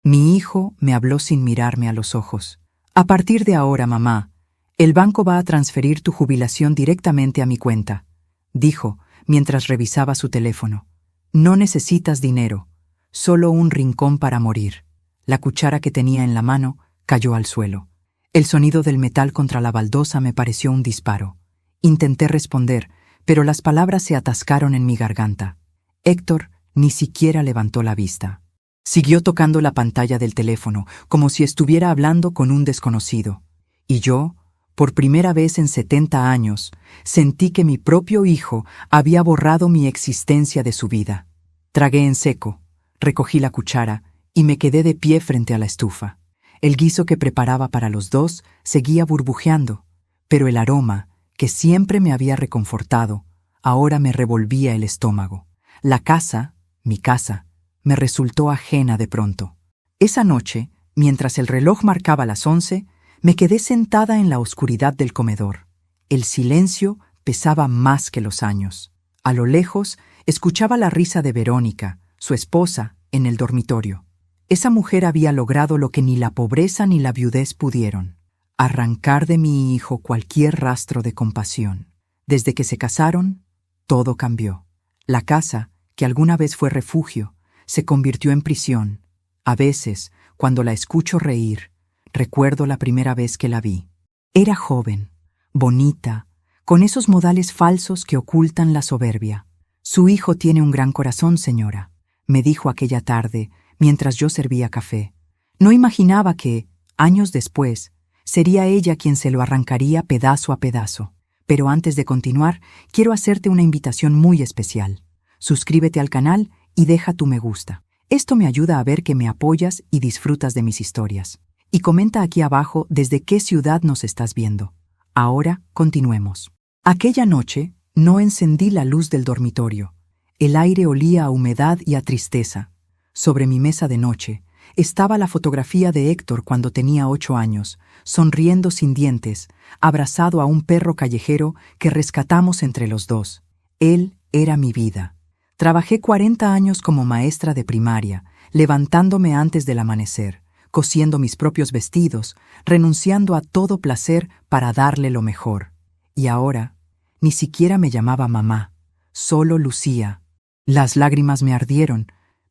Mi hijo me habló sin mirarme a los ojos. A partir de ahora, mamá, el banco va a transferir tu jubilación directamente a mi cuenta, dijo mientras revisaba su teléfono. No necesitas dinero, solo un rincón para morir. La cuchara que tenía en la mano cayó al suelo. El sonido del metal contra la baldosa me pareció un disparo. Intenté responder, pero las palabras se atascaron en mi garganta. Héctor ni siquiera levantó la vista. Siguió tocando la pantalla del teléfono, como si estuviera hablando con un desconocido. Y yo, por primera vez en 70 años, sentí que mi propio hijo había borrado mi existencia de su vida. Tragué en seco, recogí la cuchara y me quedé de pie frente a la estufa. El guiso que preparaba para los dos seguía burbujeando, pero el aroma, que siempre me había reconfortado, ahora me revolvía el estómago. La casa, mi casa, me resultó ajena de pronto. Esa noche, mientras el reloj marcaba las 11, me quedé sentada en la oscuridad del comedor. El silencio pesaba más que los años. A lo lejos, escuchaba la risa de Verónica, su esposa, en el dormitorio. Esa mujer había logrado lo que ni la pobreza ni la viudez pudieron: arrancar de mi hijo cualquier rastro de compasión. Desde que se casaron, todo cambió. La casa, que alguna vez fue refugio, se convirtió en prisión. A veces, cuando la escucho reír, recuerdo la primera vez que la vi. Era joven, bonita, con esos modales falsos que ocultan la soberbia. Su hijo tiene un gran corazón, señora, me dijo aquella tarde mientras yo servía café. No imaginaba que, años después, sería ella quien se lo arrancaría pedazo a pedazo. Pero antes de continuar, quiero hacerte una invitación muy especial. Suscríbete al canal y deja tu me gusta. Esto me ayuda a ver que me apoyas y disfrutas de mis historias. Y comenta aquí abajo desde qué ciudad nos estás viendo. Ahora continuemos. Aquella noche no encendí la luz del dormitorio. El aire olía a humedad y a tristeza. Sobre mi mesa de noche estaba la fotografía de Héctor cuando tenía 8 años, sonriendo sin dientes, abrazado a un perro callejero que rescatamos entre los dos. Él era mi vida. Trabajé 40 años como maestra de primaria, levantándome antes del amanecer, cosiendo mis propios vestidos, renunciando a todo placer para darle lo mejor. Y ahora, ni siquiera me llamaba mamá, solo Lucía. Las lágrimas me ardieron,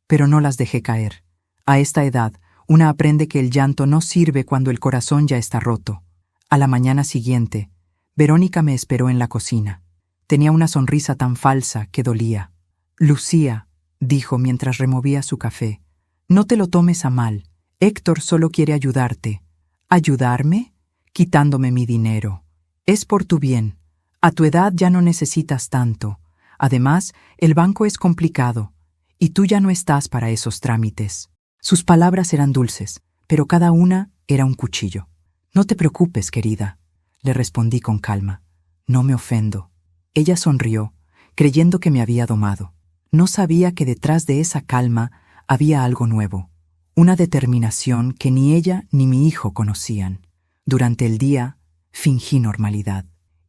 pero no las dejé caer. A esta edad, una aprende que el llanto no sirve cuando el corazón ya está roto. A la mañana siguiente, Verónica me esperó en la cocina. Tenía una sonrisa tan falsa que dolía. «Lucía», dijo mientras removía su café, «no te lo tomes a mal. Héctor solo quiere ayudarte». «¿Ayudarme?», quitándome mi dinero. «Es por tu bien. A tu edad ya no necesitas tanto. Además, el banco es complicado, y tú ya no estás para esos trámites». Sus palabras eran dulces, pero cada una era un cuchillo. «No te preocupes, querida», le respondí con calma. «No me ofendo». Ella sonrió, creyendo que me había domado. No sabía que detrás de esa calma había algo nuevo, una determinación que ni ella ni mi hijo conocían. Durante el día, fingí normalidad.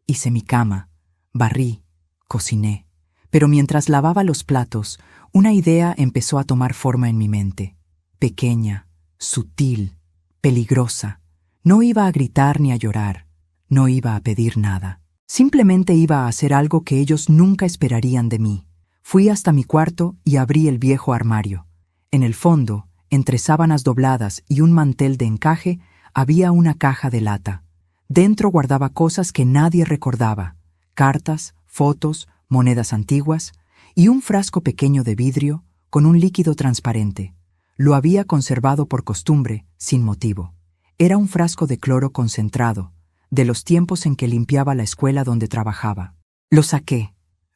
Hice mi cama, barrí, cociné. Pero mientras lavaba los platos, una idea empezó a tomar forma en mi mente. Pequeña, sutil, peligrosa. No iba a gritar ni a llorar. No iba a pedir nada. Simplemente iba a hacer algo que ellos nunca esperarían de mí. Fui hasta mi cuarto y abrí el viejo armario. En el fondo, entre sábanas dobladas y un mantel de encaje, había una caja de lata. Dentro guardaba cosas que nadie recordaba: cartas, fotos, monedas antiguas y un frasco pequeño de vidrio con un líquido transparente. Lo había conservado por costumbre, sin motivo. Era un frasco de cloro concentrado, de los tiempos en que limpiaba la escuela donde trabajaba. Lo saqué.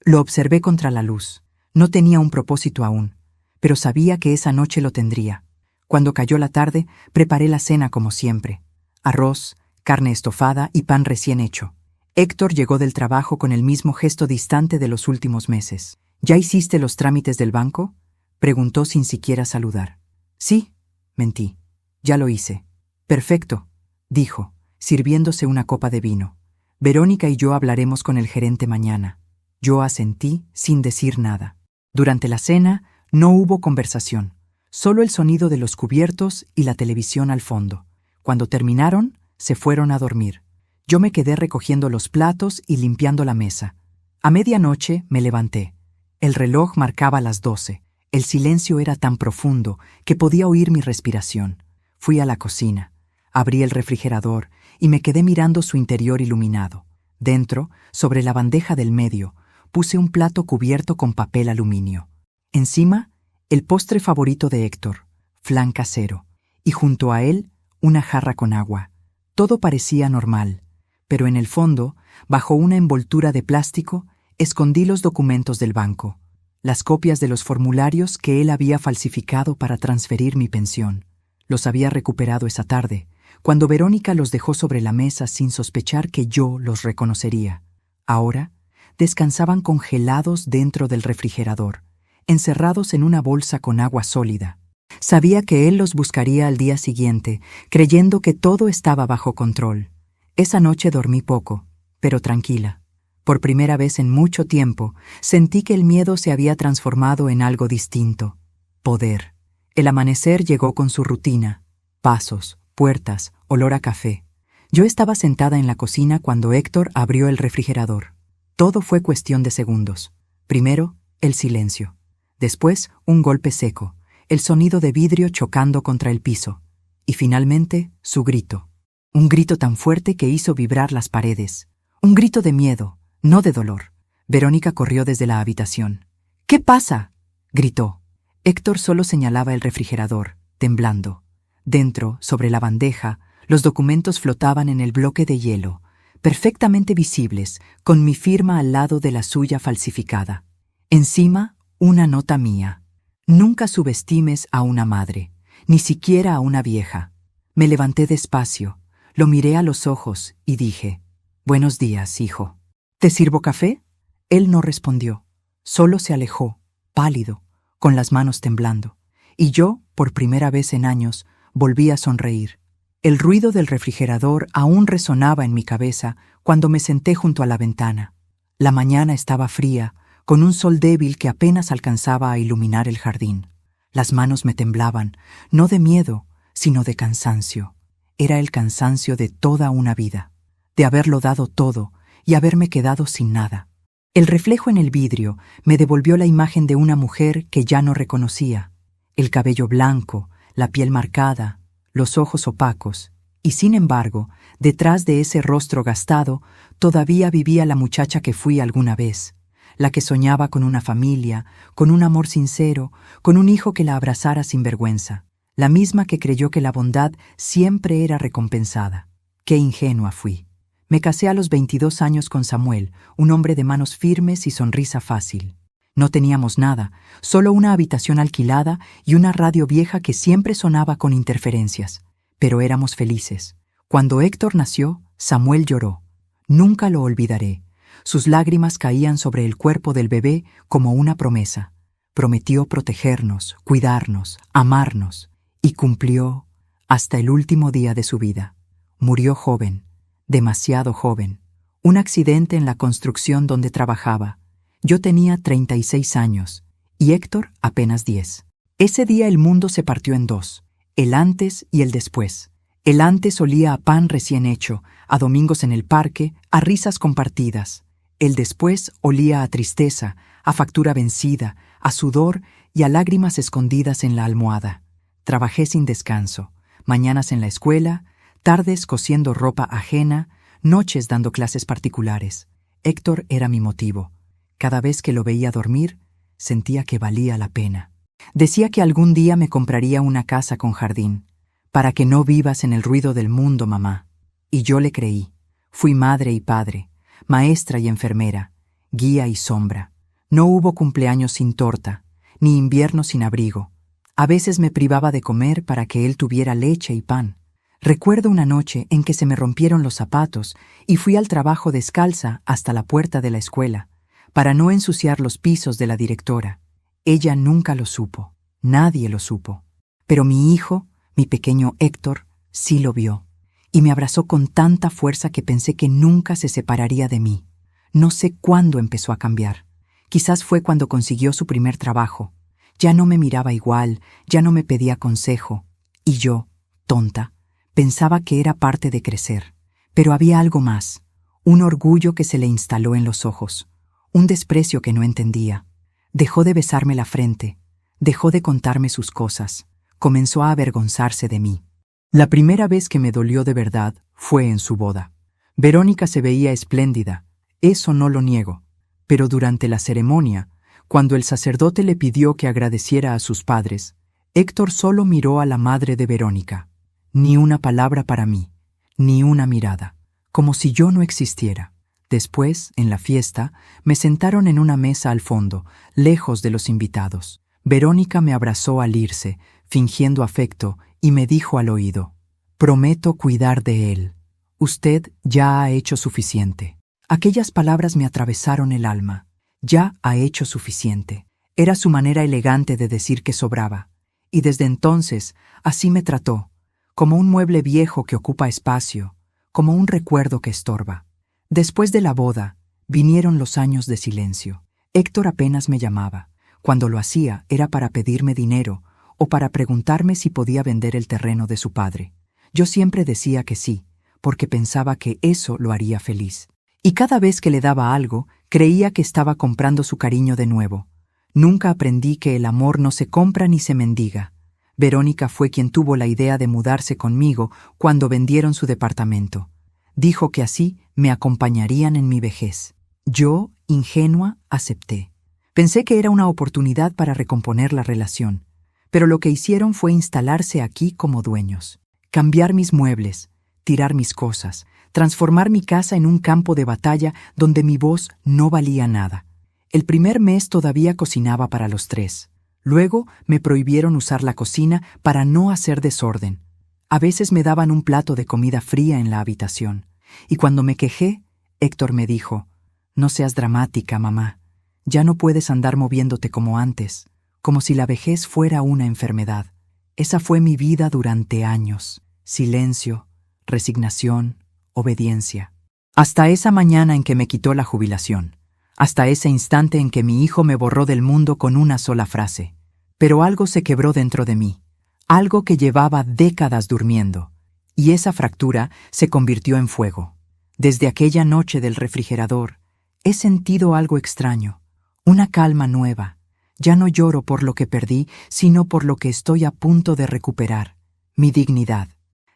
Lo observé contra la luz. No tenía un propósito aún, pero sabía que esa noche lo tendría. Cuando cayó la tarde, preparé la cena como siempre: arroz, carne estofada y pan recién hecho. Héctor llegó del trabajo con el mismo gesto distante de los últimos meses. «¿Ya hiciste los trámites del banco?», preguntó sin siquiera saludar. «Sí», mentí. «Ya lo hice». «Perfecto», dijo, sirviéndose una copa de vino. «Verónica y yo hablaremos con el gerente mañana». Yo asentí sin decir nada. Durante la cena no hubo conversación. Solo el sonido de los cubiertos y la televisión al fondo. Cuando terminaron, se fueron a dormir. Yo me quedé recogiendo los platos y limpiando la mesa. A medianoche me levanté. El reloj marcaba las 12. El silencio era tan profundo que podía oír mi respiración. Fui a la cocina. Abrí el refrigerador y me quedé mirando su interior iluminado. Dentro, sobre la bandeja del medio, puse un plato cubierto con papel aluminio. Encima, el postre favorito de Héctor, flan casero, y junto a él, una jarra con agua. Todo parecía normal, pero en el fondo, bajo una envoltura de plástico, escondí los documentos del banco, las copias de los formularios que él había falsificado para transferir mi pensión. Los había recuperado esa tarde, cuando Verónica los dejó sobre la mesa sin sospechar que yo los reconocería. Ahora, descansaban congelados dentro del refrigerador, encerrados en una bolsa con agua sólida. Sabía que él los buscaría al día siguiente, creyendo que todo estaba bajo control. Esa noche dormí poco, pero tranquila. Por primera vez en mucho tiempo, sentí que el miedo se había transformado en algo distinto. Poder. El amanecer llegó con su rutina. Pasos, puertas, olor a café. Yo estaba sentada en la cocina cuando Héctor abrió el refrigerador. Todo fue cuestión de segundos. Primero, el silencio. Después, un golpe seco, el sonido de vidrio chocando contra el piso. Y finalmente, su grito. Un grito tan fuerte que hizo vibrar las paredes. Un grito de miedo, no de dolor. Verónica corrió desde la habitación. «¿Qué pasa?», gritó. Héctor solo señalaba el refrigerador, temblando. Dentro, sobre la bandeja, los documentos flotaban en el bloque de hielo, perfectamente visibles, con mi firma al lado de la suya falsificada. Encima, una nota mía. Nunca subestimes a una madre, ni siquiera a una vieja. Me levanté despacio, lo miré a los ojos y dije, «Buenos días, hijo». «¿Te sirvo café?». Él no respondió, solo se alejó, pálido, con las manos temblando. Y yo, por primera vez en años, volví a sonreír. El ruido del refrigerador aún resonaba en mi cabeza cuando me senté junto a la ventana. La mañana estaba fría, con un sol débil que apenas alcanzaba a iluminar el jardín. Las manos me temblaban, no de miedo, sino de cansancio. Era el cansancio de toda una vida, de haberlo dado todo y haberme quedado sin nada. El reflejo en el vidrio me devolvió la imagen de una mujer que ya no reconocía. El cabello blanco, la piel marcada, los ojos opacos, y sin embargo, detrás de ese rostro gastado, todavía vivía la muchacha que fui alguna vez. La que soñaba con una familia, con un amor sincero, con un hijo que la abrazara sin vergüenza, la misma que creyó que la bondad siempre era recompensada. Qué ingenua fui. Me casé a los 22 años con Samuel, un hombre de manos firmes y sonrisa fácil. No teníamos nada, solo una habitación alquilada y una radio vieja que siempre sonaba con interferencias. Pero éramos felices. Cuando Héctor nació, Samuel lloró. Nunca lo olvidaré. Sus lágrimas caían sobre el cuerpo del bebé como una promesa. Prometió protegernos, cuidarnos, amarnos, y cumplió hasta el último día de su vida. Murió joven, demasiado joven. Un accidente en la construcción donde trabajaba. Yo tenía 36 años, y Héctor apenas 10. Ese día el mundo se partió en dos, el antes y el después. El antes olía a pan recién hecho, a domingos en el parque, a risas compartidas. El después olía a tristeza, a factura vencida, a sudor y a lágrimas escondidas en la almohada. Trabajé sin descanso, mañanas en la escuela, tardes cosiendo ropa ajena, noches dando clases particulares. Héctor era mi motivo. Cada vez que lo veía dormir, sentía que valía la pena. Decía que algún día me compraría una casa con jardín, para que no vivas en el ruido del mundo, mamá. Y yo le creí. Fui madre y padre, maestra y enfermera, guía y sombra. No hubo cumpleaños sin torta, ni invierno sin abrigo. A veces me privaba de comer para que él tuviera leche y pan. Recuerdo una noche en que se me rompieron los zapatos y fui al trabajo descalza hasta la puerta de la escuela, para no ensuciar los pisos de la directora. Ella nunca lo supo, nadie lo supo. Pero mi hijo, mi pequeño Héctor, sí lo vio, y me abrazó con tanta fuerza que pensé que nunca se separaría de mí. No sé cuándo empezó a cambiar. Quizás fue cuando consiguió su primer trabajo. Ya no me miraba igual, ya no me pedía consejo. Y yo, tonta, pensaba que era parte de crecer. Pero había algo más, un orgullo que se le instaló en los ojos, un desprecio que no entendía. Dejó de besarme la frente, dejó de contarme sus cosas, comenzó a avergonzarse de mí. La primera vez que me dolió de verdad fue en su boda. Verónica se veía espléndida, eso no lo niego, pero durante la ceremonia, cuando el sacerdote le pidió que agradeciera a sus padres, Héctor solo miró a la madre de Verónica. Ni una palabra para mí, ni una mirada, como si yo no existiera. Después, en la fiesta, me sentaron en una mesa al fondo, lejos de los invitados. Verónica me abrazó al irse, fingiendo afecto, y me dijo al oído: «Prometo cuidar de él. Usted ya ha hecho suficiente». Aquellas palabras me atravesaron el alma. Ya ha hecho suficiente. Era su manera elegante de decir que sobraba. Y desde entonces, así me trató, como un mueble viejo que ocupa espacio, como un recuerdo que estorba. Después de la boda, vinieron los años de silencio. Héctor apenas me llamaba. Cuando lo hacía, era para pedirme dinero o para preguntarme si podía vender el terreno de su padre. Yo siempre decía que sí, porque pensaba que eso lo haría feliz. Y cada vez que le daba algo, creía que estaba comprando su cariño de nuevo. Nunca aprendí que el amor no se compra ni se mendiga. Verónica fue quien tuvo la idea de mudarse conmigo cuando vendieron su departamento. Dijo que así me acompañarían en mi vejez. Yo, ingenua, acepté. Pensé que era una oportunidad para recomponer la relación, pero lo que hicieron fue instalarse aquí como dueños, cambiar mis muebles, tirar mis cosas, transformar mi casa en un campo de batalla donde mi voz no valía nada. El primer mes todavía cocinaba para los tres. Luego me prohibieron usar la cocina para no hacer desorden. A veces me daban un plato de comida fría en la habitación. Y cuando me quejé, Héctor me dijo: «No seas dramática, mamá. Ya no puedes andar moviéndote como antes, como si la vejez fuera una enfermedad». Esa fue mi vida durante años. Silencio, resignación, obediencia. Hasta esa mañana en que me quitó la jubilación. Hasta ese instante en que mi hijo me borró del mundo con una sola frase. Pero algo se quebró dentro de mí. Algo que llevaba décadas durmiendo. Y esa fractura se convirtió en fuego. Desde aquella noche del refrigerador, he sentido algo extraño. Una calma nueva. Ya no lloro por lo que perdí, sino por lo que estoy a punto de recuperar. Mi dignidad.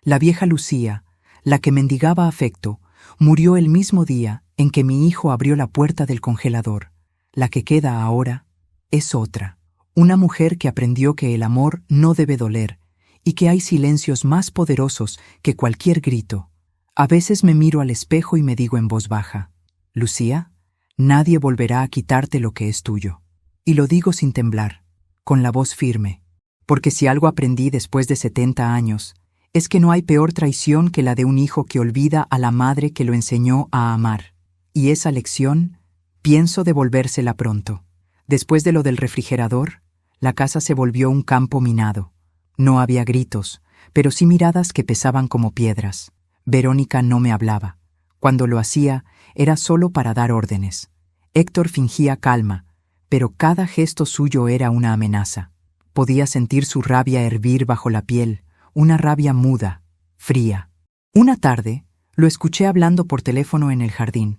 La vieja Lucía, la que mendigaba afecto, murió el mismo día en que mi hijo abrió la puerta del congelador. La que queda ahora es otra. Una mujer que aprendió que el amor no debe doler y que hay silencios más poderosos que cualquier grito. A veces me miro al espejo y me digo en voz baja: «Lucía, nadie volverá a quitarte lo que es tuyo». Y lo digo sin temblar, con la voz firme, porque si algo aprendí después de 70 años, es que no hay peor traición que la de un hijo que olvida a la madre que lo enseñó a amar. Y esa lección, pienso devolvérsela pronto. Después de lo del refrigerador, la casa se volvió un campo minado. No había gritos, pero sí miradas que pesaban como piedras. Verónica no me hablaba. Cuando lo hacía, era solo para dar órdenes. Héctor fingía calma, pero cada gesto suyo era una amenaza. Podía sentir su rabia hervir bajo la piel, una rabia muda, fría. Una tarde, lo escuché hablando por teléfono en el jardín.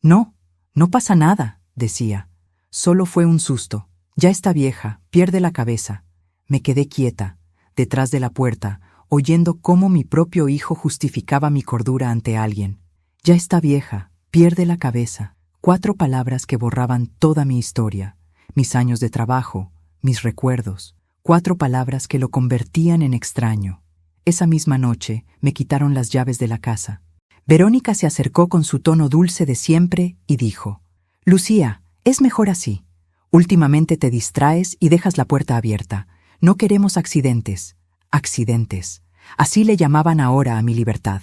«No, no pasa nada», decía. «Solo fue un susto. Ya está vieja, pierde la cabeza». Me quedé quieta, detrás de la puerta, oyendo cómo mi propio hijo justificaba mi cordura ante alguien. «Ya está vieja, pierde la cabeza». 4 palabras que borraban toda mi historia, mis años de trabajo, mis recuerdos. 4 palabras que lo convertían en extraño. Esa misma noche me quitaron las llaves de la casa. Verónica se acercó con su tono dulce de siempre y dijo: «Lucía, es mejor así. Últimamente te distraes y dejas la puerta abierta. No queremos accidentes». Accidentes. Así le llamaban ahora a mi libertad.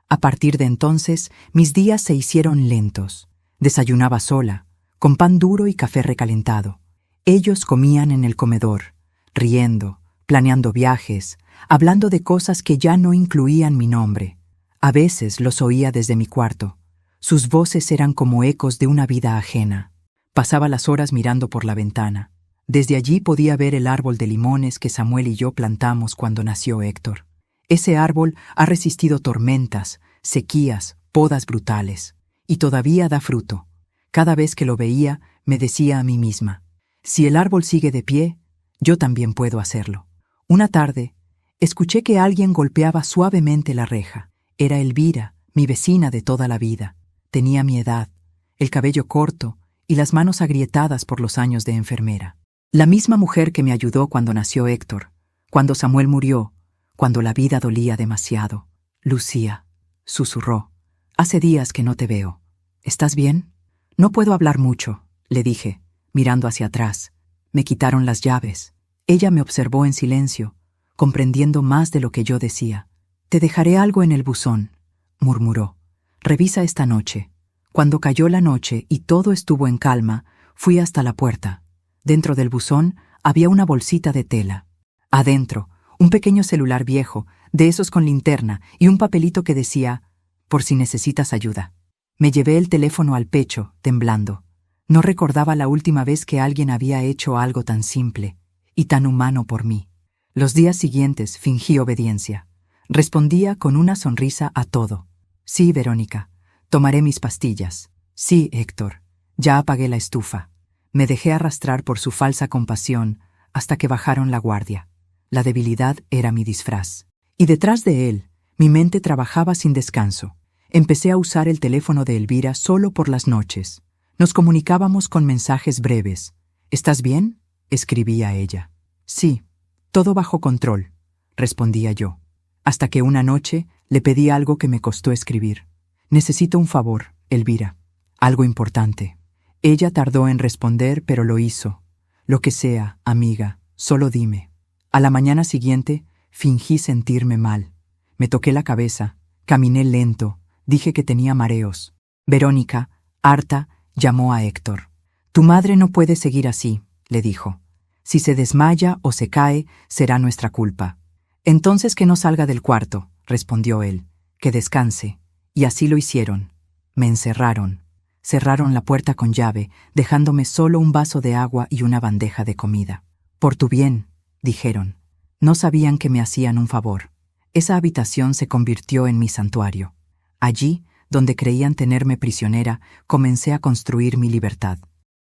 A partir de entonces, mis días se hicieron lentos. Desayunaba sola, con pan duro y café recalentado. Ellos comían en el comedor, riendo, planeando viajes, hablando de cosas que ya no incluían mi nombre. A veces los oía desde mi cuarto. Sus voces eran como ecos de una vida ajena. Pasaba las horas mirando por la ventana. Desde allí podía ver el árbol de limones que Samuel y yo plantamos cuando nació Héctor. Ese árbol ha resistido tormentas, sequías, podas brutales, y todavía da fruto. Cada vez que lo veía, me decía a mí misma, si el árbol sigue de pie, yo también puedo hacerlo. Una tarde, escuché que alguien golpeaba suavemente la reja. Era Elvira, mi vecina de toda la vida. Tenía mi edad, el cabello corto y las manos agrietadas por los años de enfermera. La misma mujer que me ayudó cuando nació Héctor, cuando Samuel murió, cuando la vida dolía demasiado. Lucía, susurró, hace días que no te veo. ¿Estás bien? No puedo hablar mucho, le dije, mirando hacia atrás. Me quitaron las llaves. Ella me observó en silencio, comprendiendo más de lo que yo decía. Te dejaré algo en el buzón, murmuró. Revisa esta noche. Cuando cayó la noche y todo estuvo en calma, fui hasta la puerta. Dentro del buzón había una bolsita de tela. Adentro, un pequeño celular viejo, de esos con linterna, y un papelito que decía, por si necesitas ayuda. Me llevé el teléfono al pecho, temblando. No recordaba la última vez que alguien había hecho algo tan simple y tan humano por mí. Los días siguientes fingí obediencia. Respondía con una sonrisa a todo. Sí, Verónica, tomaré mis pastillas. Sí, Héctor, ya apagué la estufa. Me dejé arrastrar por su falsa compasión hasta que bajaron la guardia. La debilidad era mi disfraz. Y detrás de él, mi mente trabajaba sin descanso. Empecé a usar el teléfono de Elvira solo por las noches. Nos comunicábamos con mensajes breves. ¿Estás bien?, escribía ella. Sí, todo bajo control, respondía yo. Hasta que una noche le pedí algo que me costó escribir. Necesito un favor, Elvira. Algo importante. Ella tardó en responder, pero lo hizo. Lo que sea, amiga, solo dime. A la mañana siguiente, fingí sentirme mal. Me toqué la cabeza, caminé lento, dije que tenía mareos. Verónica, harta, llamó a Héctor. Tu madre no puede seguir así, le dijo. Si se desmaya o se cae, será nuestra culpa. Entonces que no salga del cuarto, respondió él. Que descanse. Y así lo hicieron. Me encerraron. Cerraron la puerta con llave, dejándome solo un vaso de agua y una bandeja de comida. Por tu bien, dijeron. No sabían que me hacían un favor. Esa habitación se convirtió en mi santuario. Allí, donde creían tenerme prisionera, comencé a construir mi libertad.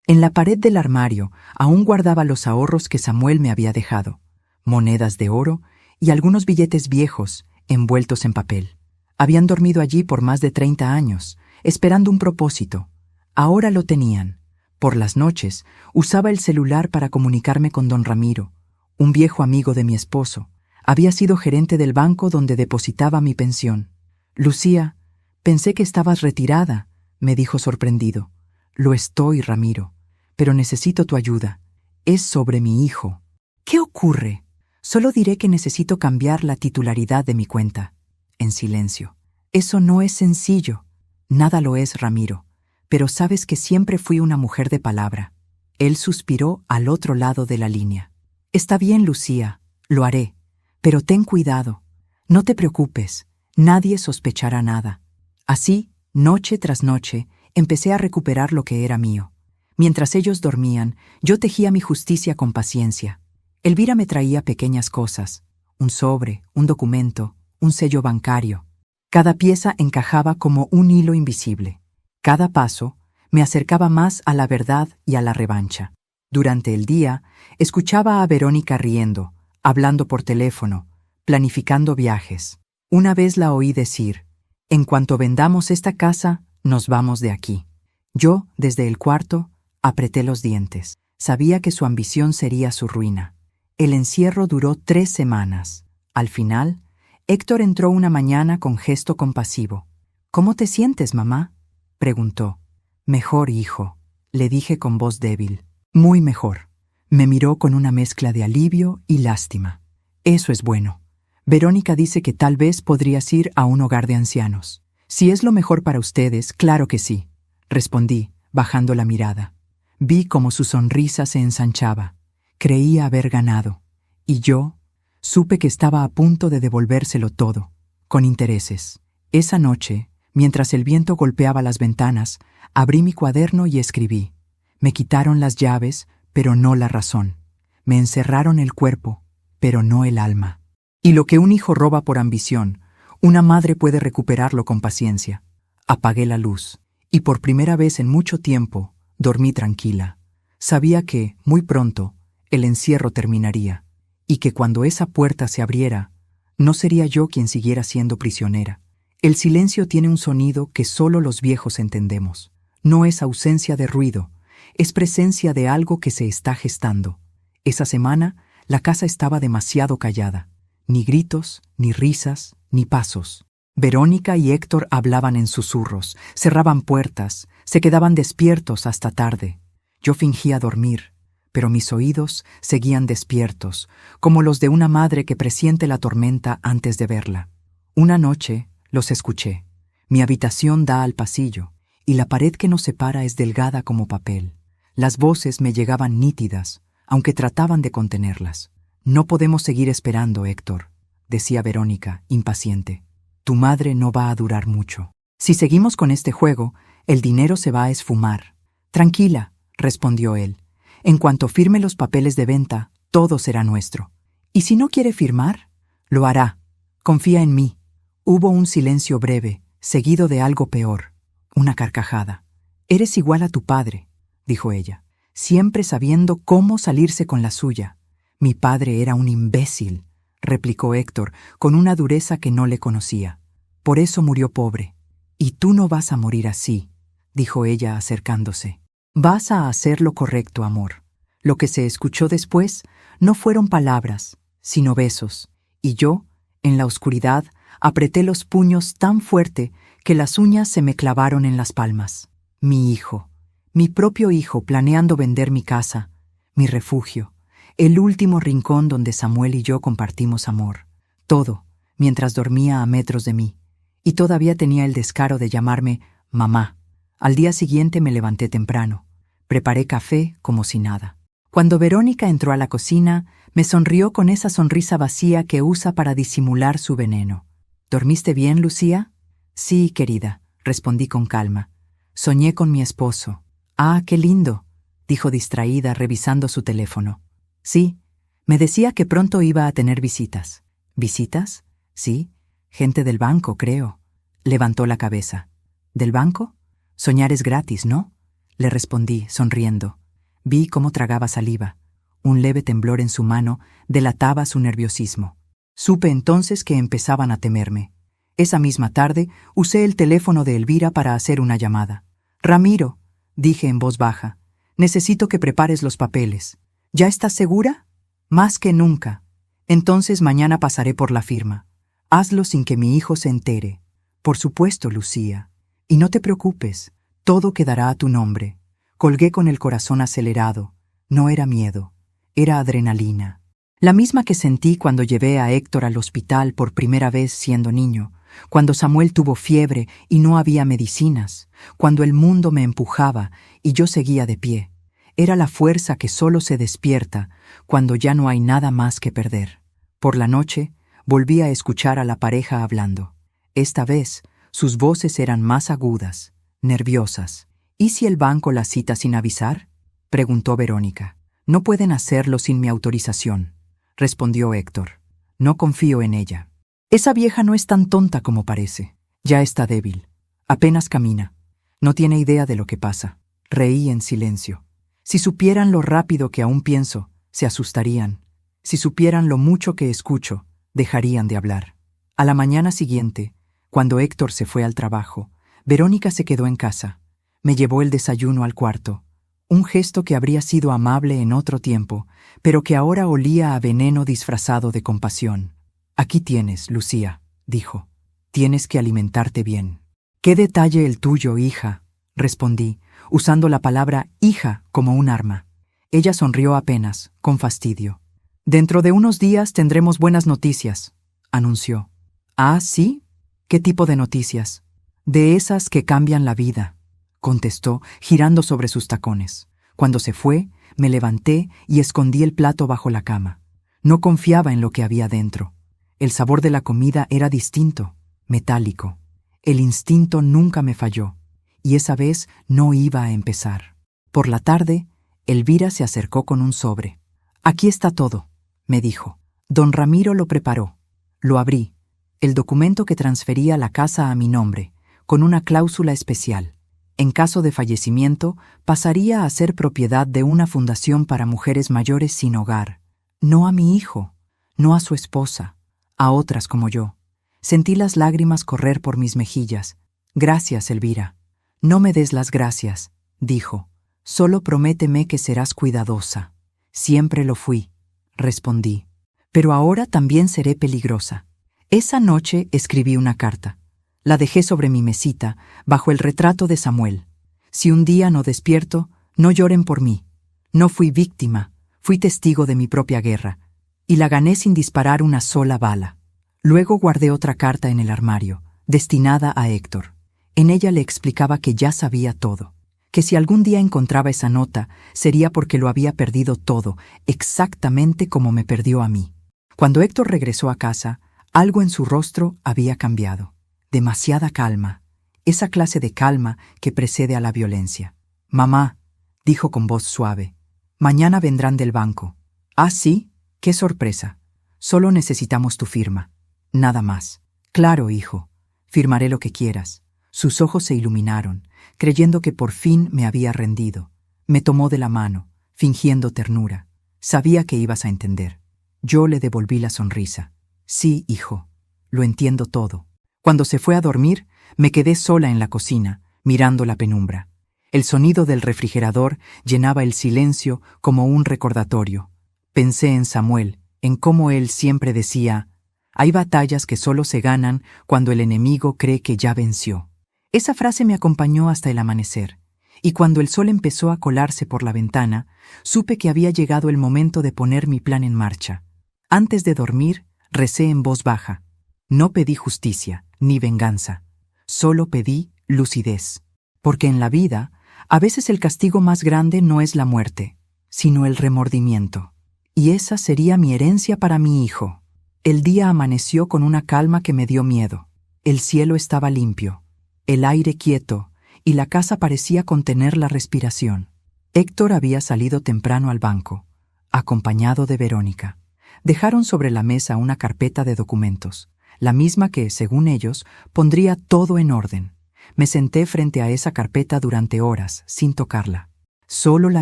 En la pared del armario aún guardaba los ahorros que Samuel me había dejado, monedas de oro y algunos billetes viejos envueltos en papel. Habían dormido allí por más de 30 años, esperando un propósito. Ahora lo tenían. Por las noches usaba el celular para comunicarme con don Ramiro, un viejo amigo de mi esposo. Había sido gerente del banco donde depositaba mi pensión. Lucía, pensé que estabas retirada, me dijo sorprendido. Lo estoy, Ramiro, pero necesito tu ayuda. Es sobre mi hijo. ¿Qué ocurre? Solo diré que necesito cambiar la titularidad de mi cuenta. En silencio. Eso no es sencillo. Nada lo es, Ramiro. Pero sabes que siempre fui una mujer de palabra. Él suspiró al otro lado de la línea. Está bien, Lucía, lo haré. Pero ten cuidado. No te preocupes. Nadie sospechará nada. Así, noche tras noche, empecé a recuperar lo que era mío. Mientras ellos dormían, yo tejía mi justicia con paciencia. Elvira me traía pequeñas cosas, un sobre, un documento, un sello bancario. Cada pieza encajaba como un hilo invisible. Cada paso me acercaba más a la verdad y a la revancha. Durante el día, escuchaba a Verónica riendo, hablando por teléfono, planificando viajes. Una vez la oí decir, en cuanto vendamos esta casa, nos vamos de aquí. Yo, desde el cuarto, apreté los dientes. Sabía que su ambición sería su ruina. El encierro duró 3 semanas. Al final, Héctor entró una mañana con gesto compasivo. ¿Cómo te sientes, mamá?, preguntó. Mejor, hijo, le dije con voz débil. Muy mejor. Me miró con una mezcla de alivio y lástima. Eso es bueno. Verónica dice que tal vez podrías ir a un hogar de ancianos. Si es lo mejor para ustedes, claro que sí, respondí, bajando la mirada. Vi cómo su sonrisa se ensanchaba. Creía haber ganado. Y yo supe que estaba a punto de devolvérselo todo, con intereses. Esa noche, mientras el viento golpeaba las ventanas, abrí mi cuaderno y escribí. Me quitaron las llaves, pero no la razón. Me encerraron el cuerpo, pero no el alma. Y lo que un hijo roba por ambición, una madre puede recuperarlo con paciencia. Apagué la luz, y por primera vez en mucho tiempo dormí tranquila. Sabía que, muy pronto, el encierro terminaría, y que cuando esa puerta se abriera, no sería yo quien siguiera siendo prisionera. El silencio tiene un sonido que solo los viejos entendemos. No es ausencia de ruido, es presencia de algo que se está gestando. Esa semana, la casa estaba demasiado callada. Ni gritos, ni risas, ni pasos. Verónica y Héctor hablaban en susurros, cerraban puertas, se quedaban despiertos hasta tarde. Yo fingía dormir, pero mis oídos seguían despiertos, como los de una madre que presiente la tormenta antes de verla. Una noche los escuché. Mi habitación da al pasillo, y la pared que nos separa es delgada como papel. Las voces me llegaban nítidas, aunque trataban de contenerlas. «No podemos seguir esperando, Héctor», decía Verónica, impaciente. «Tu madre no va a durar mucho. Si seguimos con este juego, el dinero se va a esfumar». «Tranquila», respondió él. «En cuanto firme los papeles de venta, todo será nuestro. ¿Y si no quiere firmar? Lo hará. Confía en mí». Hubo un silencio breve, seguido de algo peor, una carcajada. «Eres igual a tu padre», dijo ella, «siempre sabiendo cómo salirse con la suya». «Mi padre era un imbécil», replicó Héctor, con una dureza que no le conocía. «Por eso murió pobre». «Y tú no vas a morir así», dijo ella acercándose. «Vas a hacer lo correcto, amor». Lo que se escuchó después no fueron palabras, sino besos, y yo, en la oscuridad, apreté los puños tan fuerte que las uñas se me clavaron en las palmas. Mi hijo, mi propio hijo, planeando vender mi casa, mi refugio, el último rincón donde Samuel y yo compartimos amor. Todo, mientras dormía a metros de mí, y todavía tenía el descaro de llamarme mamá. Al día siguiente me levanté temprano. Preparé café como si nada. Cuando Verónica entró a la cocina, me sonrió con esa sonrisa vacía que usa para disimular su veneno. «¿Dormiste bien, Lucía?» «Sí, querida», respondí con calma. «Soñé con mi esposo». «Ah, qué lindo», dijo distraída, revisando su teléfono. «Sí, me decía que pronto iba a tener visitas». «¿Visitas? Sí, gente del banco, creo». Levantó la cabeza. «¿Del banco? Soñar es gratis, ¿no?», le respondí, sonriendo. Vi cómo tragaba saliva. Un leve temblor en su mano delataba su nerviosismo. Supe entonces que empezaban a temerme. Esa misma tarde usé el teléfono de Elvira para hacer una llamada. «Ramiro», dije en voz baja, «necesito que prepares los papeles». «¿Ya estás segura?» «Más que nunca». «Entonces mañana pasaré por la firma. Hazlo sin que mi hijo se entere». «Por supuesto, Lucía. Y no te preocupes, todo quedará a tu nombre». Colgué con el corazón acelerado. No era miedo, era adrenalina. La misma que sentí cuando llevé a Héctor al hospital por primera vez siendo niño, cuando Samuel tuvo fiebre y no había medicinas, cuando el mundo me empujaba y yo seguía de pie. Era la fuerza que solo se despierta cuando ya no hay nada más que perder. Por la noche, volví a escuchar a la pareja hablando. Esta vez, sus voces eran más agudas, nerviosas. «¿Y si el banco la cita sin avisar?», preguntó Verónica. «No pueden hacerlo sin mi autorización», respondió Héctor. «No confío en ella. Esa vieja no es tan tonta como parece. Ya está débil. Apenas camina. No tiene idea de lo que pasa». Reí en silencio. Si supieran lo rápido que aún pienso, se asustarían. Si supieran lo mucho que escucho, dejarían de hablar. A la mañana siguiente, cuando Héctor se fue al trabajo, Verónica se quedó en casa. Me llevó el desayuno al cuarto, un gesto que habría sido amable en otro tiempo, pero que ahora olía a veneno disfrazado de compasión. «Aquí tienes, Lucía», dijo. «Tienes que alimentarte bien». «Qué detalle el tuyo, hija», respondí, usando la palabra hija como un arma. Ella sonrió apenas, con fastidio. «Dentro de unos días tendremos buenas noticias», anunció. «¿Ah, sí? ¿Qué tipo de noticias?» «De esas que cambian la vida», contestó, girando sobre sus tacones. Cuando se fue, me levanté y escondí el plato bajo la cama. No confiaba en lo que había dentro. El sabor de la comida era distinto, metálico. El instinto nunca me falló, y esa vez no iba a empezar. Por la tarde, Elvira se acercó con un sobre. «Aquí está todo», me dijo. Don Ramiro lo preparó. Lo abrí. El documento que transfería la casa a mi nombre, con una cláusula especial. En caso de fallecimiento, pasaría a ser propiedad de una fundación para mujeres mayores sin hogar. No a mi hijo, no a su esposa, a otras como yo. Sentí las lágrimas correr por mis mejillas. «Gracias, Elvira». «No me des las gracias», dijo. «Solo prométeme que serás cuidadosa». «Siempre lo fui», respondí. «Pero ahora también seré peligrosa». Esa noche escribí una carta. La dejé sobre mi mesita, bajo el retrato de Samuel. Si un día no despierto, no lloren por mí. No fui víctima, fui testigo de mi propia guerra, y la gané sin disparar una sola bala. Luego guardé otra carta en el armario, destinada a Héctor. En ella le explicaba que ya sabía todo, que si algún día encontraba esa nota, sería porque lo había perdido todo, exactamente como me perdió a mí. Cuando Héctor regresó a casa, algo en su rostro había cambiado. Demasiada calma, esa clase de calma que precede a la violencia. «Mamá», dijo con voz suave, «mañana vendrán del banco». «Ah, sí, qué sorpresa. Solo necesitamos tu firma. Nada más». «Claro, hijo, firmaré lo que quieras». Sus ojos se iluminaron, creyendo que por fin me había rendido. Me tomó de la mano, fingiendo ternura. Sabía que ibas a entender. Yo le devolví la sonrisa. «Sí, hijo, lo entiendo todo». Cuando se fue a dormir, me quedé sola en la cocina, mirando la penumbra. El sonido del refrigerador llenaba el silencio como un recordatorio. Pensé en Samuel, en cómo él siempre decía: «Hay batallas que solo se ganan cuando el enemigo cree que ya venció». Esa frase me acompañó hasta el amanecer, y cuando el sol empezó a colarse por la ventana, supe que había llegado el momento de poner mi plan en marcha. Antes de dormir, recé en voz baja. No pedí justicia, ni venganza. Solo pedí lucidez. Porque en la vida, a veces el castigo más grande no es la muerte, sino el remordimiento. Y esa sería mi herencia para mi hijo. El día amaneció con una calma que me dio miedo. El cielo estaba limpio, el aire quieto, y la casa parecía contener la respiración. Héctor había salido temprano al banco, acompañado de Verónica. Dejaron sobre la mesa una carpeta de documentos, la misma que, según ellos, pondría todo en orden. Me senté frente a esa carpeta durante horas, sin tocarla. Solo la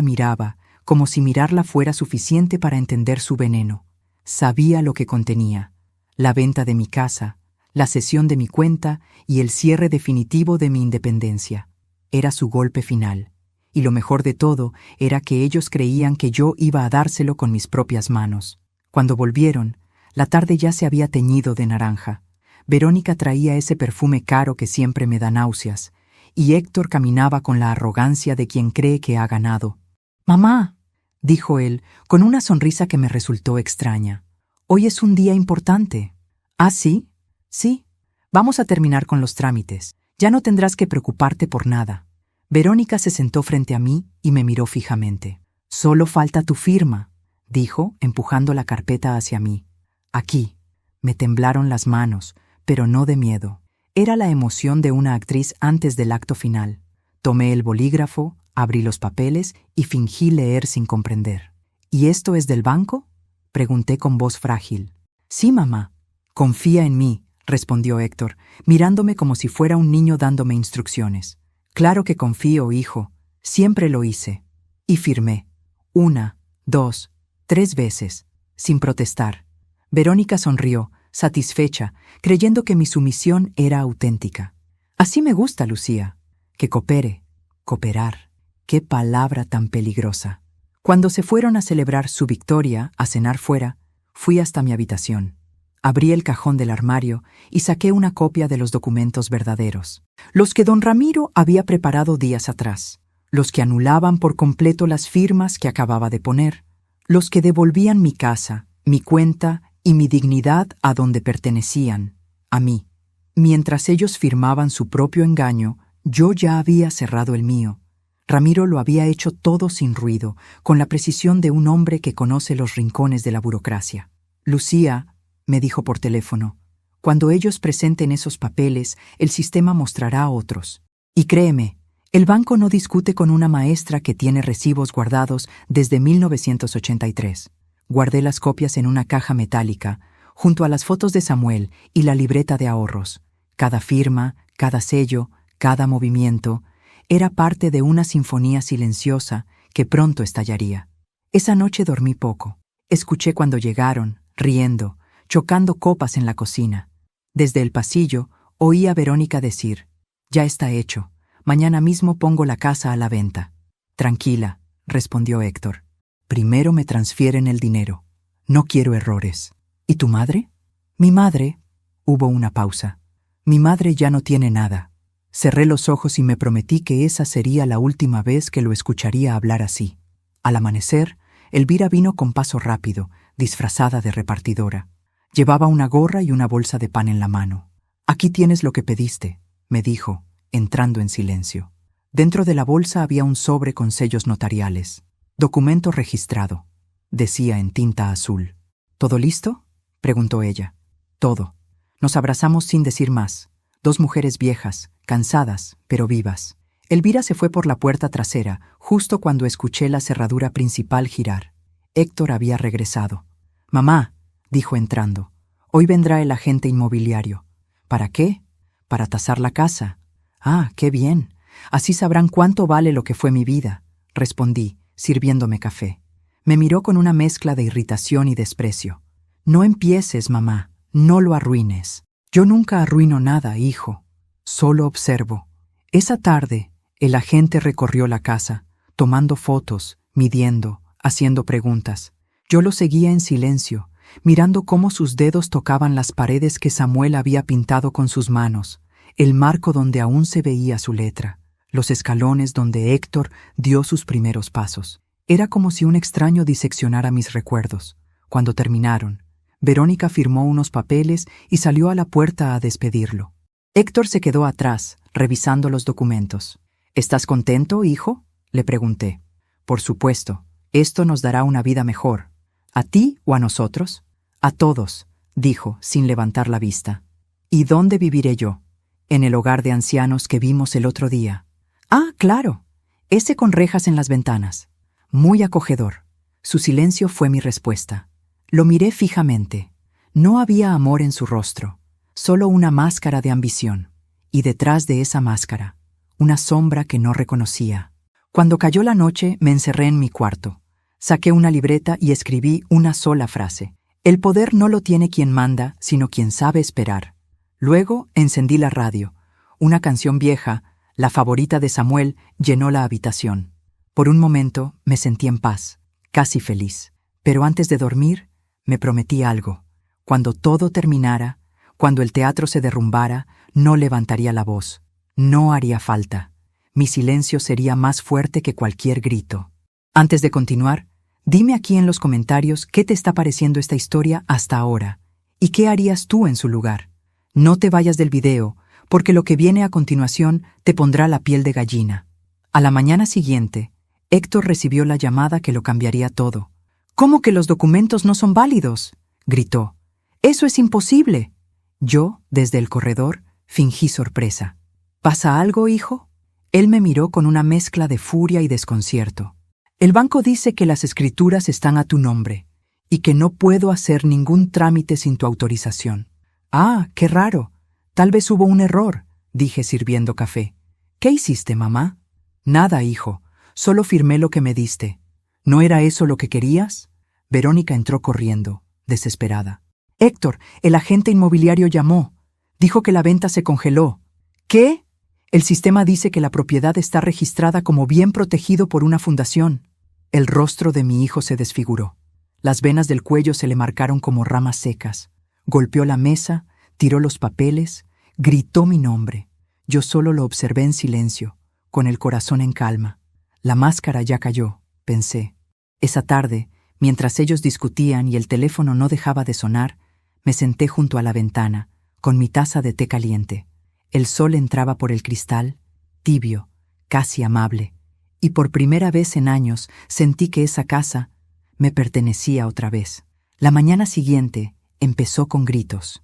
miraba, como si mirarla fuera suficiente para entender su veneno. Sabía lo que contenía: la venta de mi casa, la cesión de mi cuenta y el cierre definitivo de mi independencia. Era su golpe final. Y lo mejor de todo era que ellos creían que yo iba a dárselo con mis propias manos. Cuando volvieron, la tarde ya se había teñido de naranja. Verónica traía ese perfume caro que siempre me da náuseas, y Héctor caminaba con la arrogancia de quien cree que ha ganado. «Mamá», dijo él, con una sonrisa que me resultó extraña, «hoy es un día importante». «¿Ah, sí?» «Sí. Vamos a terminar con los trámites. Ya no tendrás que preocuparte por nada». Verónica se sentó frente a mí y me miró fijamente. «Solo falta tu firma», dijo, empujando la carpeta hacia mí. «Aquí». Me temblaron las manos, pero no de miedo. Era la emoción de una actriz antes del acto final. Tomé el bolígrafo, abrí los papeles y fingí leer sin comprender. «¿Y esto es del banco?», pregunté con voz frágil. «Sí, mamá». «Confía en mí», respondió Héctor, mirándome como si fuera un niño dándome instrucciones. «Claro que confío, hijo. Siempre lo hice». Y firmé. 1, 2, 3 veces, sin protestar. Verónica sonrió, satisfecha, creyendo que mi sumisión era auténtica. «Así me gusta, Lucía. Que coopere. Cooperar. Qué palabra tan peligrosa». Cuando se fueron a celebrar su victoria, a cenar fuera, fui hasta mi habitación. Abrí el cajón del armario y saqué una copia de los documentos verdaderos, los que don Ramiro había preparado días atrás, los que anulaban por completo las firmas que acababa de poner, los que devolvían mi casa, mi cuenta y mi dignidad a donde pertenecían, a mí. Mientras ellos firmaban su propio engaño, yo ya había cerrado el mío. Ramiro lo había hecho todo sin ruido, con la precisión de un hombre que conoce los rincones de la burocracia. «Lucía», me dijo por teléfono, «cuando ellos presenten esos papeles, el sistema mostrará otros. Y créeme, El banco no discute con una maestra que tiene recibos guardados desde 1983. Guardé las copias en una caja metálica, junto a las fotos de Samuel y la libreta de ahorros. Cada firma, cada sello, cada movimiento, era parte de una sinfonía silenciosa que pronto estallaría. Esa noche dormí poco. Escuché cuando llegaron, riendo, chocando copas en la cocina. Desde el pasillo, oí a Verónica decir: «Ya está hecho. Mañana mismo pongo la casa a la venta». «Tranquila», respondió Héctor. «Primero me transfieren el dinero. No quiero errores». «¿Y tu madre?» «Mi madre». Hubo una pausa. «Mi madre ya no tiene nada». Cerré los ojos y me prometí que esa sería la última vez que lo escucharía hablar así. Al amanecer, Elvira vino con paso rápido, disfrazada de repartidora. Llevaba una gorra y una bolsa de pan en la mano. «Aquí tienes lo que pediste», me dijo, entrando en silencio. Dentro de la bolsa había un sobre con sellos notariales. «Documento registrado», decía en tinta azul. «¿Todo listo?», preguntó ella. «Todo». Nos abrazamos sin decir más. Dos mujeres viejas, cansadas, pero vivas. Elvira se fue por la puerta trasera, justo cuando escuché la cerradura principal girar. Héctor había regresado. «Mamá», dijo entrando, «hoy vendrá el agente inmobiliario». «¿Para qué?» «Para tasar la casa». «Ah, qué bien. Así sabrán cuánto vale lo que fue mi vida», respondí, sirviéndome café. Me miró con una mezcla de irritación y desprecio. «No empieces, mamá. No lo arruines». «Yo nunca arruino nada, hijo. Solo observo». Esa tarde, el agente recorrió la casa, tomando fotos, midiendo, haciendo preguntas. Yo lo seguía en silencio, mirando cómo sus dedos tocaban las paredes que Samuel había pintado con sus manos, el marco donde aún se veía su letra, los escalones donde Héctor dio sus primeros pasos. Era como si un extraño diseccionara mis recuerdos. Cuando terminaron, Verónica firmó unos papeles y salió a la puerta a despedirlo. Héctor se quedó atrás, revisando los documentos. «¿Estás contento, hijo?», le pregunté. «Por supuesto. Esto nos dará una vida mejor. ¿A ti o a nosotros?» «A todos», dijo, sin levantar la vista. «¿Y dónde viviré yo?» «En el hogar de ancianos que vimos el otro día». «Ah, claro. Ese con rejas en las ventanas». «Muy acogedor». Su silencio fue mi respuesta. Lo miré fijamente. No había amor en su rostro, solo una máscara de ambición. Y detrás de esa máscara, una sombra que no reconocía. Cuando cayó la noche, me encerré en mi cuarto. Saqué una libreta y escribí una sola frase. «El poder no lo tiene quien manda, sino quien sabe esperar». Luego encendí la radio. Una canción vieja, la favorita de Samuel, llenó la habitación. Por un momento me sentí en paz, casi feliz. Pero antes de dormir, me prometí algo. Cuando todo terminara, cuando el teatro se derrumbara, no levantaría la voz. No haría falta. Mi silencio sería más fuerte que cualquier grito. Antes de continuar, dime aquí en los comentarios qué te está pareciendo esta historia hasta ahora y qué harías tú en su lugar. No te vayas del video, porque lo que viene a continuación te pondrá la piel de gallina. A la mañana siguiente, Héctor recibió la llamada que lo cambiaría todo. «¿Cómo que los documentos no son válidos?», gritó. «Eso es imposible». Yo, desde el corredor, fingí sorpresa. «¿Pasa algo, hijo?». Él me miró con una mezcla de furia y desconcierto. «El banco dice que las escrituras están a tu nombre y que no puedo hacer ningún trámite sin tu autorización». «Ah, qué raro. Tal vez hubo un error», dije sirviendo café. «¿Qué hiciste, mamá?». «Nada, hijo. Solo firmé lo que me diste». «¿No era eso lo que querías?». Verónica entró corriendo, desesperada. «Héctor, el agente inmobiliario llamó. Dijo que la venta se congeló». «¿Qué?». «El sistema dice que la propiedad está registrada como bien protegido por una fundación». El rostro de mi hijo se desfiguró. Las venas del cuello se le marcaron como ramas secas. Golpeó la mesa, tiró los papeles, gritó mi nombre. Yo solo lo observé en silencio, con el corazón en calma. La máscara ya cayó, pensé. Esa tarde, mientras ellos discutían y el teléfono no dejaba de sonar, me senté junto a la ventana, con mi taza de té caliente. El sol entraba por el cristal, tibio, casi amable, y por primera vez en años sentí que esa casa me pertenecía otra vez. La mañana siguiente empezó con gritos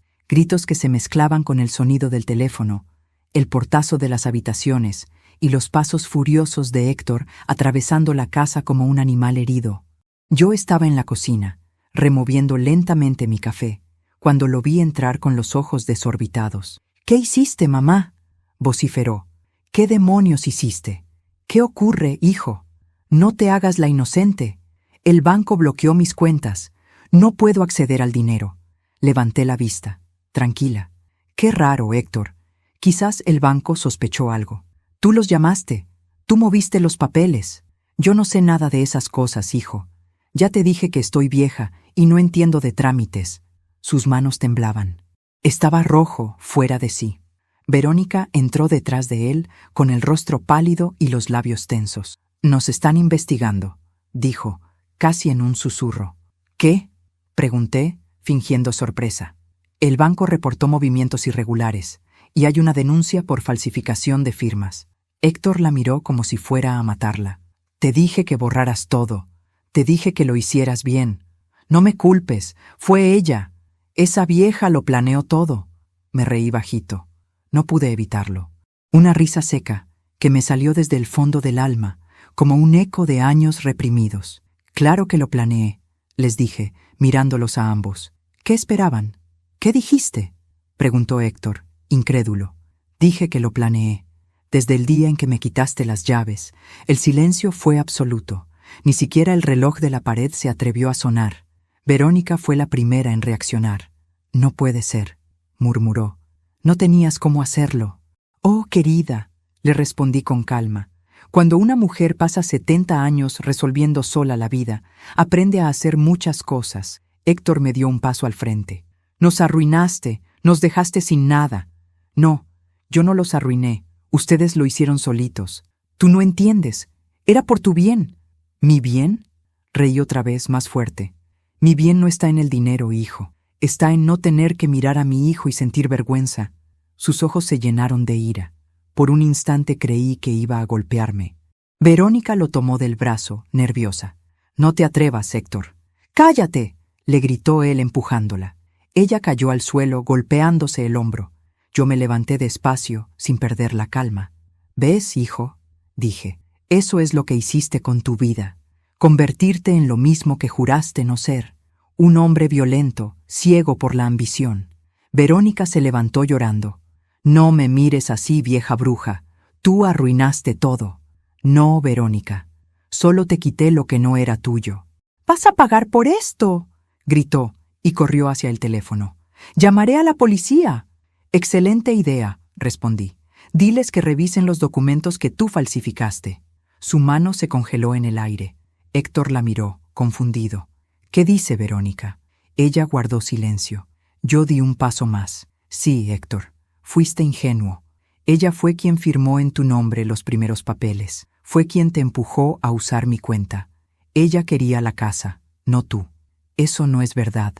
que se mezclaban con el sonido del teléfono, el portazo de las habitaciones y los pasos furiosos de Héctor atravesando la casa como un animal herido. Yo estaba en la cocina, removiendo lentamente mi café, cuando lo vi entrar con los ojos desorbitados. «¿Qué hiciste, mamá?», vociferó. «¿Qué demonios hiciste? ¿Qué ocurre, hijo? No te hagas la inocente. El banco bloqueó mis cuentas. No puedo acceder al dinero». Levanté la vista. Tranquila. «Qué raro, Héctor. Quizás el banco sospechó algo. Tú los llamaste. Tú moviste los papeles. Yo no sé nada de esas cosas, hijo. Ya te dije que estoy vieja y no entiendo de trámites». Sus manos temblaban. Estaba rojo, fuera de sí. Verónica entró detrás de él con el rostro pálido y los labios tensos. «Nos están investigando», dijo, casi en un susurro. «¿Qué?», pregunté, fingiendo sorpresa. «El banco reportó movimientos irregulares y hay una denuncia por falsificación de firmas». Héctor la miró como si fuera a matarla. «Te dije que borraras todo. Te dije que lo hicieras bien. No me culpes, fue ella. Esa vieja lo planeó todo». Me reí bajito. No pude evitarlo. Una risa seca que me salió desde el fondo del alma, como un eco de años reprimidos. «Claro que lo planeé», les dije, mirándolos a ambos. «¿Qué esperaban? ¿Qué dijiste?», preguntó Héctor, incrédulo. «Dije que lo planeé. Desde el día en que me quitaste las llaves, el silencio fue absoluto. Ni siquiera el reloj de la pared se atrevió a sonar. Verónica fue la primera en reaccionar. «No puede ser», murmuró. «No tenías cómo hacerlo». «Oh, querida», le respondí con calma. «Cuando una mujer pasa 70 años resolviendo sola la vida, aprende a hacer muchas cosas». Héctor me dio un paso al frente. «Nos arruinaste, nos dejaste sin nada». «No, yo no los arruiné. Ustedes lo hicieron solitos. Tú no entiendes. Era por tu bien». «¿Mi bien?», reí otra vez más fuerte. «Mi bien no está en el dinero, hijo. Está en no tener que mirar a mi hijo y sentir vergüenza». Sus ojos se llenaron de ira. Por un instante creí que iba a golpearme. Verónica lo tomó del brazo, nerviosa. «No te atrevas, Héctor». «¡Cállate!», le gritó él empujándola. Ella cayó al suelo, golpeándose el hombro. Yo me levanté despacio, sin perder la calma. «¿Ves, hijo?», dije. «Eso es lo que hiciste con tu vida. Convertirte en lo mismo que juraste no ser. Un hombre violento, ciego por la ambición». Verónica se levantó llorando. «No me mires así, vieja bruja. Tú arruinaste todo». «No, Verónica. Solo te quité lo que no era tuyo». «¡Vas a pagar por esto!», gritó y corrió hacia el teléfono. «Llamaré a la policía». «Excelente idea», respondí. «Diles que revisen los documentos que tú falsificaste». Su mano se congeló en el aire. Héctor la miró, confundido. «¿Qué dice Verónica?». Ella guardó silencio. Yo di un paso más. «Sí, Héctor, fuiste ingenuo. Ella fue quien firmó en tu nombre los primeros papeles. Fue quien te empujó a usar mi cuenta. Ella quería la casa, no tú». «Eso no es verdad»,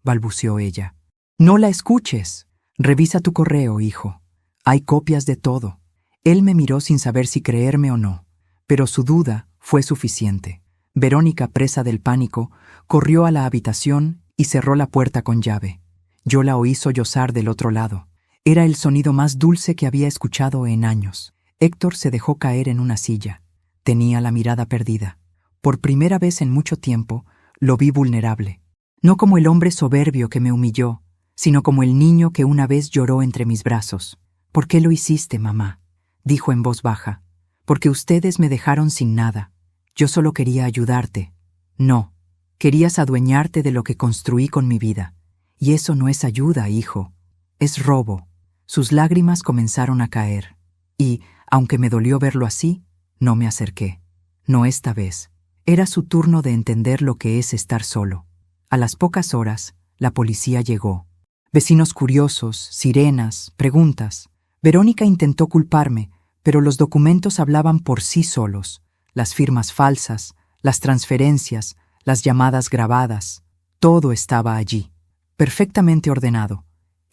balbuceó ella. «No la escuches. Revisa tu correo, hijo. Hay copias de todo». Él me miró sin saber si creerme o no, pero su duda fue suficiente. Verónica, presa del pánico, corrió a la habitación y cerró la puerta con llave. Yo la oí sollozar del otro lado. Era el sonido más dulce que había escuchado en años. Héctor se dejó caer en una silla. Tenía la mirada perdida. Por primera vez en mucho tiempo, lo vi vulnerable. No como el hombre soberbio que me humilló, sino como el niño que una vez lloró entre mis brazos. «¿Por qué lo hiciste, mamá?», dijo en voz baja. «Porque ustedes me dejaron sin nada. Yo solo quería ayudarte». «No, querías adueñarte de lo que construí con mi vida. Y eso no es ayuda, hijo. Es robo». Sus lágrimas comenzaron a caer. Y, aunque me dolió verlo así, no me acerqué. No esta vez. Era su turno de entender lo que es estar solo. A las pocas horas, la policía llegó. Vecinos curiosos, sirenas, preguntas. Verónica intentó culparme, pero los documentos hablaban por sí solos. Las firmas falsas, las transferencias, las llamadas grabadas. Todo estaba allí, perfectamente ordenado.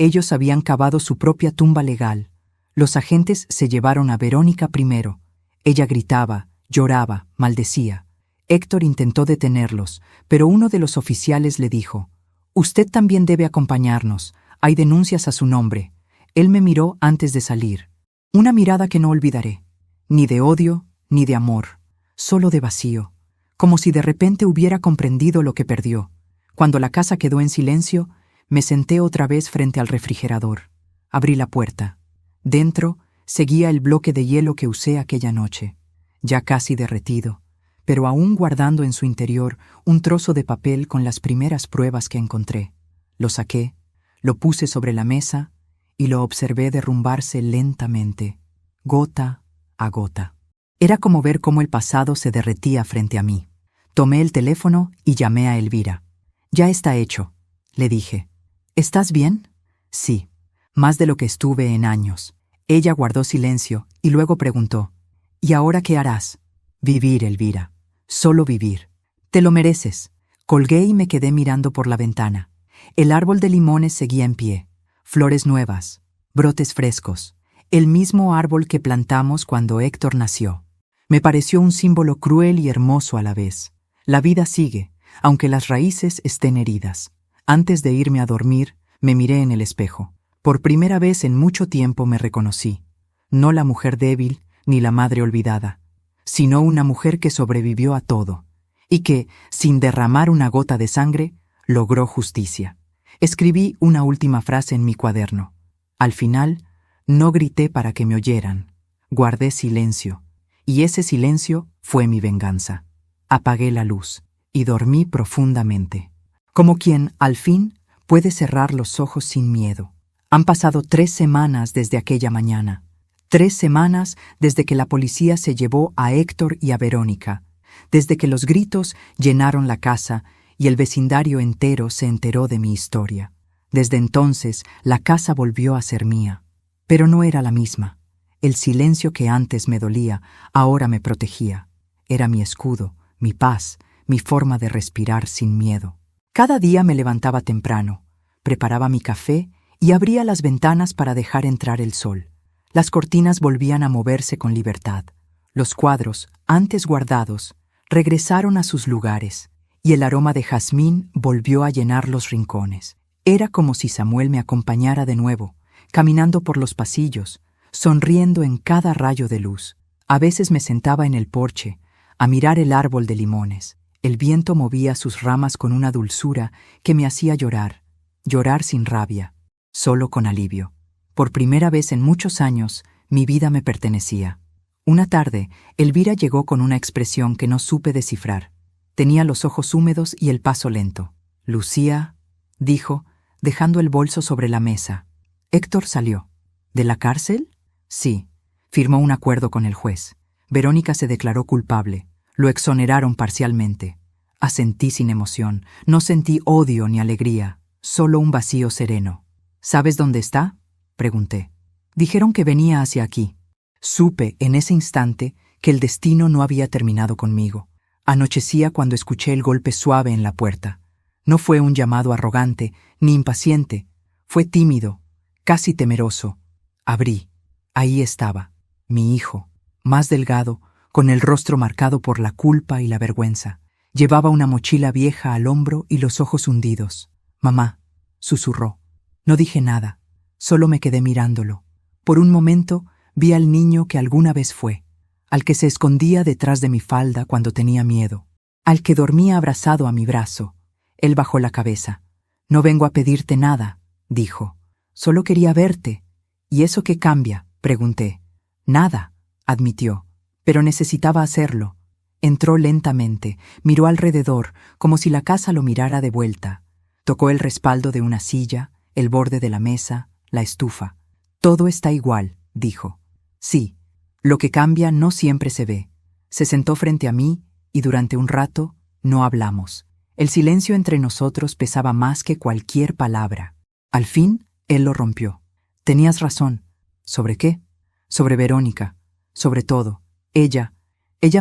Ellos habían cavado su propia tumba legal. Los agentes se llevaron a Verónica primero. Ella gritaba, lloraba, maldecía. Héctor intentó detenerlos, pero uno de los oficiales le dijo: «Usted también debe acompañarnos. Hay denuncias a su nombre». Él me miró antes de salir. Una mirada que no olvidaré. Ni de odio, ni de amor, solo de vacío, como si de repente hubiera comprendido lo que perdió. Cuando la casa quedó en silencio, me senté otra vez frente al refrigerador. Abrí la puerta. Dentro seguía el bloque de hielo que usé aquella noche, ya casi derretido, pero aún guardando en su interior un trozo de papel con las primeras pruebas que encontré. Lo saqué, lo puse sobre la mesa y lo observé derrumbarse lentamente, gota a gota. Era como ver cómo el pasado se derretía frente a mí. Tomé el teléfono y llamé a Elvira. «Ya está hecho», le dije. «¿Estás bien?» «Sí, más de lo que estuve en años». Ella guardó silencio y luego preguntó, «¿Y ahora qué harás?» «Vivir, Elvira. Solo vivir. Te lo mereces». Colgué y me quedé mirando por la ventana. El árbol de limones seguía en pie. Flores nuevas, brotes frescos. El mismo árbol que plantamos cuando Héctor nació. Me pareció un símbolo cruel y hermoso a la vez. La vida sigue, aunque las raíces estén heridas. Antes de irme a dormir, me miré en el espejo. Por primera vez en mucho tiempo me reconocí. No la mujer débil ni la madre olvidada, sino una mujer que sobrevivió a todo y que, sin derramar una gota de sangre, logró justicia. Escribí una última frase en mi cuaderno. Al final, no grité para que me oyeran. Guardé silencio, y ese silencio fue mi venganza. Apagué la luz y dormí profundamente, como quien, al fin, puede cerrar los ojos sin miedo. Han pasado 3 semanas desde aquella mañana. 3 semanas desde que la policía se llevó a Héctor y a Verónica, desde que los gritos llenaron la casa y el vecindario entero se enteró de mi historia. Desde entonces, la casa volvió a ser mía. Pero no era la misma. El silencio que antes me dolía, ahora me protegía. Era mi escudo, mi paz, mi forma de respirar sin miedo. Cada día me levantaba temprano, preparaba mi café y abría las ventanas para dejar entrar el sol. Las cortinas volvían a moverse con libertad. Los cuadros, antes guardados, regresaron a sus lugares, y el aroma de jazmín volvió a llenar los rincones. Era como si Samuel me acompañara de nuevo, caminando por los pasillos, sonriendo en cada rayo de luz. A veces me sentaba en el porche, a mirar el árbol de limones. El viento movía sus ramas con una dulzura que me hacía llorar, llorar sin rabia, solo con alivio. Por primera vez en muchos años, mi vida me pertenecía. Una tarde, Elvira llegó con una expresión que no supe descifrar. Tenía los ojos húmedos y el paso lento. «Lucía», dijo, dejando el bolso sobre la mesa. «Héctor salió». «¿De la cárcel?» «Sí. Firmó un acuerdo con el juez. Verónica se declaró culpable. Lo exoneraron parcialmente». Asentí sin emoción. No sentí odio ni alegría, solo un vacío sereno. «¿Sabes dónde está?», pregunté. «Dijeron que venía hacia aquí». Supe en ese instante que el destino no había terminado conmigo. Anochecía cuando escuché el golpe suave en la puerta. No fue un llamado arrogante ni impaciente. Fue tímido, casi temeroso. Abrí. Ahí estaba, mi hijo, más delgado, con el rostro marcado por la culpa y la vergüenza. Llevaba una mochila vieja al hombro y los ojos hundidos. «Mamá», susurró. No dije nada, solo me quedé mirándolo. Por un momento vi al niño que alguna vez fue, al que se escondía detrás de mi falda cuando tenía miedo, al que dormía abrazado a mi brazo. Él bajó la cabeza. «No vengo a pedirte nada», dijo. «Solo quería verte». «¿Y eso qué cambia?», pregunté. «Nada», admitió, «pero necesitaba hacerlo». Entró lentamente, miró alrededor, como si la casa lo mirara de vuelta. Tocó el respaldo de una silla, el borde de la mesa, la estufa. «Todo está igual», dijo. «Sí, lo que cambia no siempre se ve». Se sentó frente a mí y durante un rato no hablamos. El silencio entre nosotros pesaba más que cualquier palabra. Al fin, él lo rompió. «Tenías razón». «¿Sobre qué?» «Sobre Verónica. Sobre todo. Ella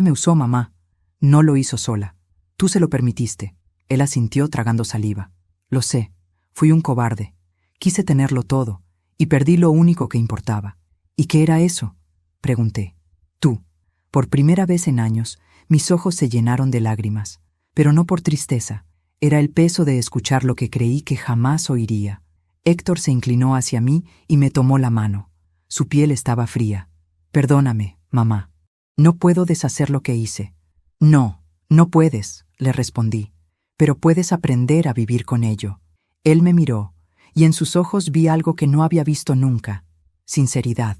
me usó, mamá. No lo hizo sola. Tú se lo permitiste». Él asintió tragando saliva. «Lo sé. Fui un cobarde. Quise tenerlo todo, y perdí lo único que importaba». «¿Y qué era eso?», pregunté. «Tú». Por primera vez en años, mis ojos se llenaron de lágrimas, pero no por tristeza. Era el peso de escuchar lo que creí que jamás oiría. Héctor se inclinó hacia mí y me tomó la mano. Su piel estaba fría. «Perdóname, mamá». No puedo deshacer lo que hice. No, no puedes, le respondí, pero puedes aprender a vivir con ello. Él me miró, y en sus ojos vi algo que no había visto nunca: sinceridad.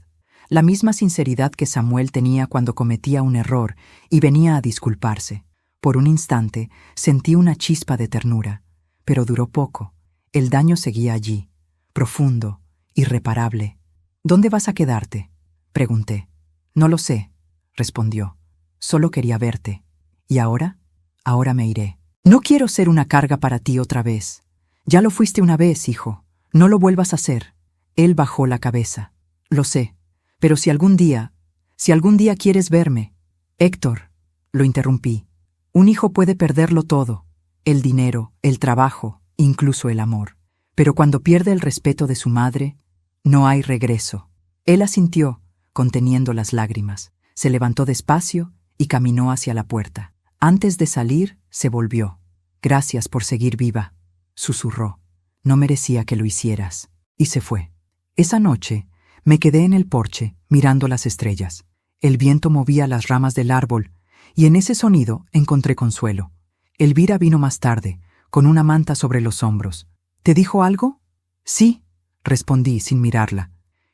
La misma sinceridad que Samuel tenía cuando cometía un error y venía a disculparse. Por un instante sentí una chispa de ternura, pero duró poco. El daño seguía allí, profundo, irreparable. ¿Dónde vas a quedarte?, pregunté. No lo sé, respondió. Solo quería verte. ¿Y ahora? Ahora me iré. No quiero ser una carga para ti otra vez. Ya lo fuiste una vez, hijo. No lo vuelvas a hacer. Él bajó la cabeza. Lo sé, pero si algún día quieres verme... Héctor, lo interrumpí. Un hijo puede perderlo todo: el dinero, el trabajo, incluso el amor. Pero cuando pierde el respeto de su madre, no hay regreso. Él asintió, conteniendo las lágrimas. Se levantó despacio y caminó hacia la puerta. Antes de salir, se volvió. Gracias por seguir viva, susurró. No merecía que lo hicieras. Y se fue. Esa noche, me quedé en el porche, mirando las estrellas. El viento movía las ramas del árbol, y en ese sonido encontré consuelo. Elvira vino más tarde, con una manta sobre los hombros. ¿Te dijo algo? Sí, respondí sin mirarla.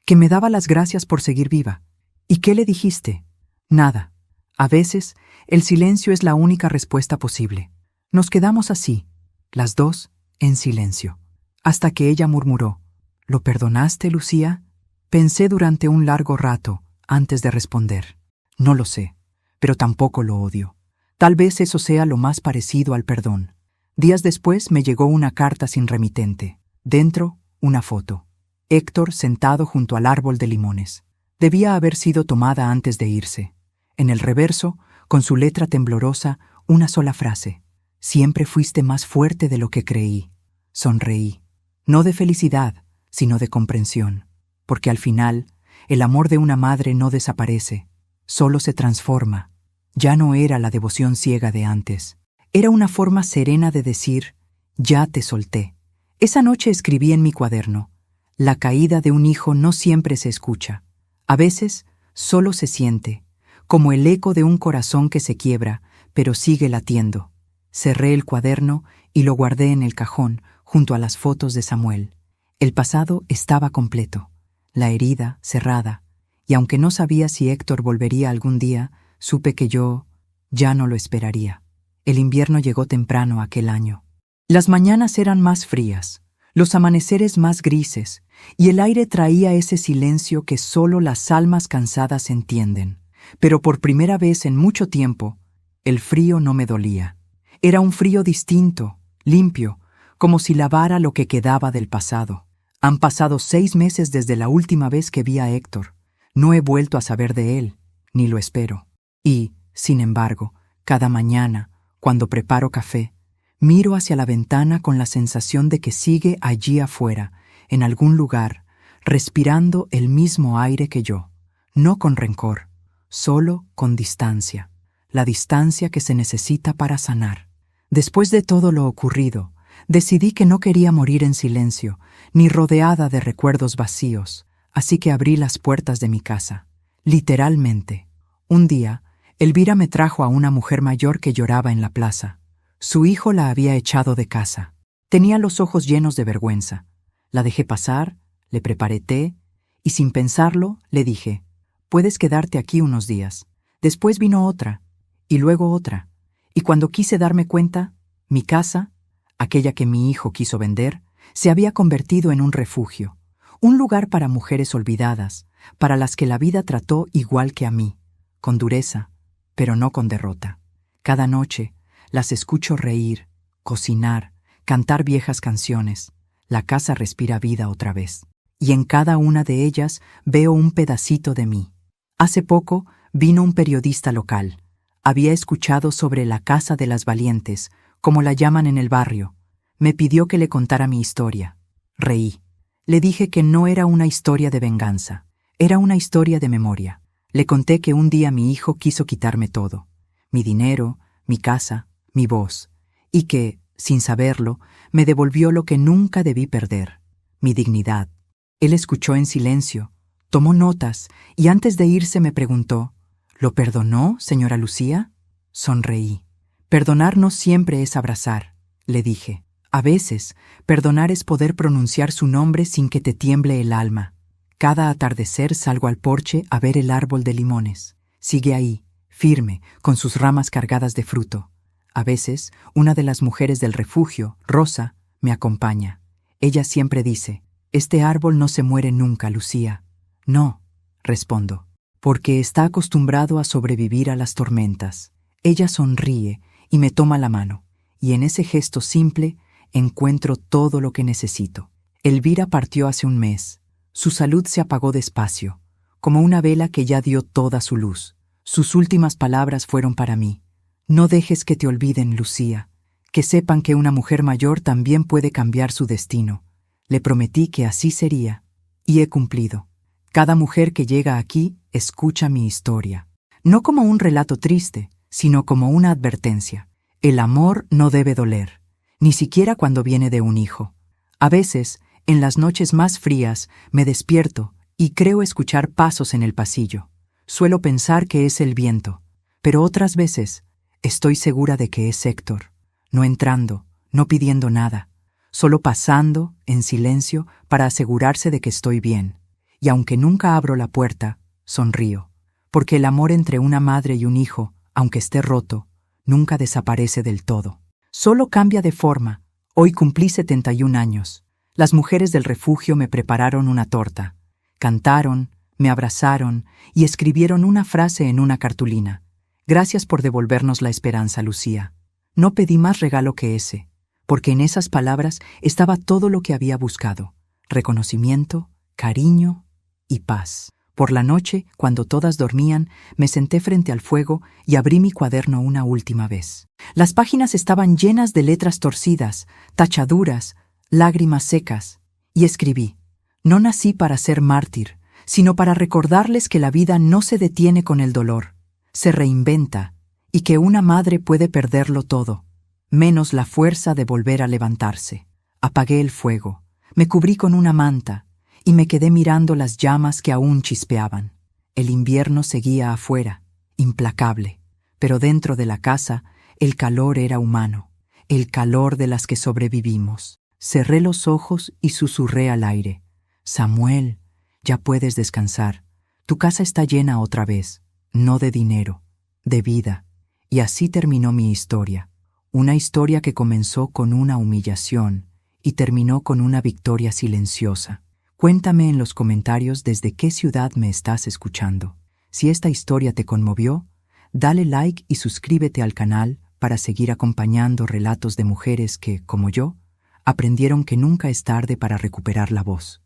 Que me daba las gracias por seguir viva. ¿Y qué le dijiste? Nada. A veces, el silencio es la única respuesta posible. Nos quedamos así, las dos, en silencio, hasta que ella murmuró: ¿Lo perdonaste, Lucía? Pensé durante un largo rato antes de responder. No lo sé, pero tampoco lo odio. Tal vez eso sea lo más parecido al perdón. Días después me llegó una carta sin remitente. Dentro, una foto. Héctor sentado junto al árbol de limones. Debía haber sido tomada antes de irse. En el reverso, con su letra temblorosa, una sola frase: Siempre fuiste más fuerte de lo que creí. Sonreí. No de felicidad, sino de comprensión. Porque al final, el amor de una madre no desaparece, solo se transforma. Ya no era la devoción ciega de antes. Era una forma serena de decir: ya te solté. Esa noche escribí en mi cuaderno: la caída de un hijo no siempre se escucha. A veces, solo se siente, como el eco de un corazón que se quiebra, pero sigue latiendo. Cerré el cuaderno y lo guardé en el cajón, junto a las fotos de Samuel. El pasado estaba completo, la herida cerrada, y aunque no sabía si Héctor volvería algún día, supe que yo ya no lo esperaría. El invierno llegó temprano aquel año. Las mañanas eran más frías, los amaneceres más grises, y el aire traía ese silencio que solo las almas cansadas entienden. Pero por primera vez en mucho tiempo, el frío no me dolía. Era un frío distinto, limpio, como si lavara lo que quedaba del pasado. Han pasado 6 meses desde la última vez que vi a Héctor. No he vuelto a saber de él, ni lo espero. Y, sin embargo, cada mañana, cuando preparo café, miro hacia la ventana con la sensación de que sigue allí afuera, en algún lugar, respirando el mismo aire que yo. No con rencor, solo con distancia. La distancia que se necesita para sanar. Después de todo lo ocurrido, decidí que no quería morir en silencio, ni rodeada de recuerdos vacíos, así que abrí las puertas de mi casa. Literalmente. Un día, Elvira me trajo a una mujer mayor que lloraba en la plaza. Su hijo la había echado de casa. Tenía los ojos llenos de vergüenza. La dejé pasar, le preparé té, y sin pensarlo, le dije: «Puedes quedarte aquí unos días». Después vino otra, y luego otra. Y cuando quise darme cuenta, mi casa, aquella que mi hijo quiso vender, se había convertido en un refugio, un lugar para mujeres olvidadas, para las que la vida trató igual que a mí, con dureza, pero no con derrota. Cada noche las escucho reír, cocinar, cantar viejas canciones. La casa respira vida otra vez, y en cada una de ellas veo un pedacito de mí. Hace poco vino un periodista local. Había escuchado sobre la Casa de las Valientes, como la llaman en el barrio. Me pidió que le contara mi historia. Reí. Le dije que no era una historia de venganza, era una historia de memoria. Le conté que un día mi hijo quiso quitarme todo: mi dinero, mi casa, mi voz, y que, sin saberlo, me devolvió lo que nunca debí perder: mi dignidad. Él escuchó en silencio, tomó notas y antes de irse me preguntó: ¿Lo perdonó, señora Lucía? Sonreí. Perdonar no siempre es abrazar, le dije. A veces, perdonar es poder pronunciar su nombre sin que te tiemble el alma. Cada atardecer salgo al porche a ver el árbol de limones. Sigue ahí, firme, con sus ramas cargadas de fruto. A veces, una de las mujeres del refugio, Rosa, me acompaña. Ella siempre dice: «Este árbol no se muere nunca, Lucía». «No», respondo, «porque está acostumbrado a sobrevivir a las tormentas». Ella sonríe y me toma la mano, y en ese gesto simple encuentro todo lo que necesito. Elvira partió hace un mes. Su salud se apagó despacio, como una vela que ya dio toda su luz. Sus últimas palabras fueron para mí: «No dejes que te olviden, Lucía, que sepan que una mujer mayor también puede cambiar su destino». Le prometí que así sería, y he cumplido. Cada mujer que llega aquí escucha mi historia, no como un relato triste, sino como una advertencia. El amor no debe doler, ni siquiera cuando viene de un hijo. A veces, en las noches más frías, me despierto y creo escuchar pasos en el pasillo. Suelo pensar que es el viento, pero otras veces estoy segura de que es Héctor, no entrando, no pidiendo nada, solo pasando, en silencio, para asegurarse de que estoy bien. Y aunque nunca abro la puerta, sonrío, porque el amor entre una madre y un hijo, aunque esté roto, nunca desaparece del todo. Solo cambia de forma. Hoy cumplí 71 años. Las mujeres del refugio me prepararon una torta. Cantaron, me abrazaron y escribieron una frase en una cartulina: «Gracias por devolvernos la esperanza, Lucía». No pedí más regalo que ese, porque en esas palabras estaba todo lo que había buscado: reconocimiento, cariño y paz. Por la noche, cuando todas dormían, me senté frente al fuego y abrí mi cuaderno una última vez. Las páginas estaban llenas de letras torcidas, tachaduras, lágrimas secas, y escribí: «No nací para ser mártir, sino para recordarles que la vida no se detiene con el dolor, se reinventa, y que una madre puede perderlo todo, menos la fuerza de volver a levantarse». Apagué el fuego, me cubrí con una manta y me quedé mirando las llamas que aún chispeaban. El invierno seguía afuera, implacable, pero dentro de la casa el calor era humano, el calor de las que sobrevivimos. Cerré los ojos y susurré al aire: «Samuel, ya puedes descansar. Tu casa está llena otra vez, no de dinero, de vida». Y así terminó mi historia. Una historia que comenzó con una humillación y terminó con una victoria silenciosa. Cuéntame en los comentarios desde qué ciudad me estás escuchando. Si esta historia te conmovió, dale like y suscríbete al canal para seguir acompañando relatos de mujeres que, como yo, aprendieron que nunca es tarde para recuperar la voz.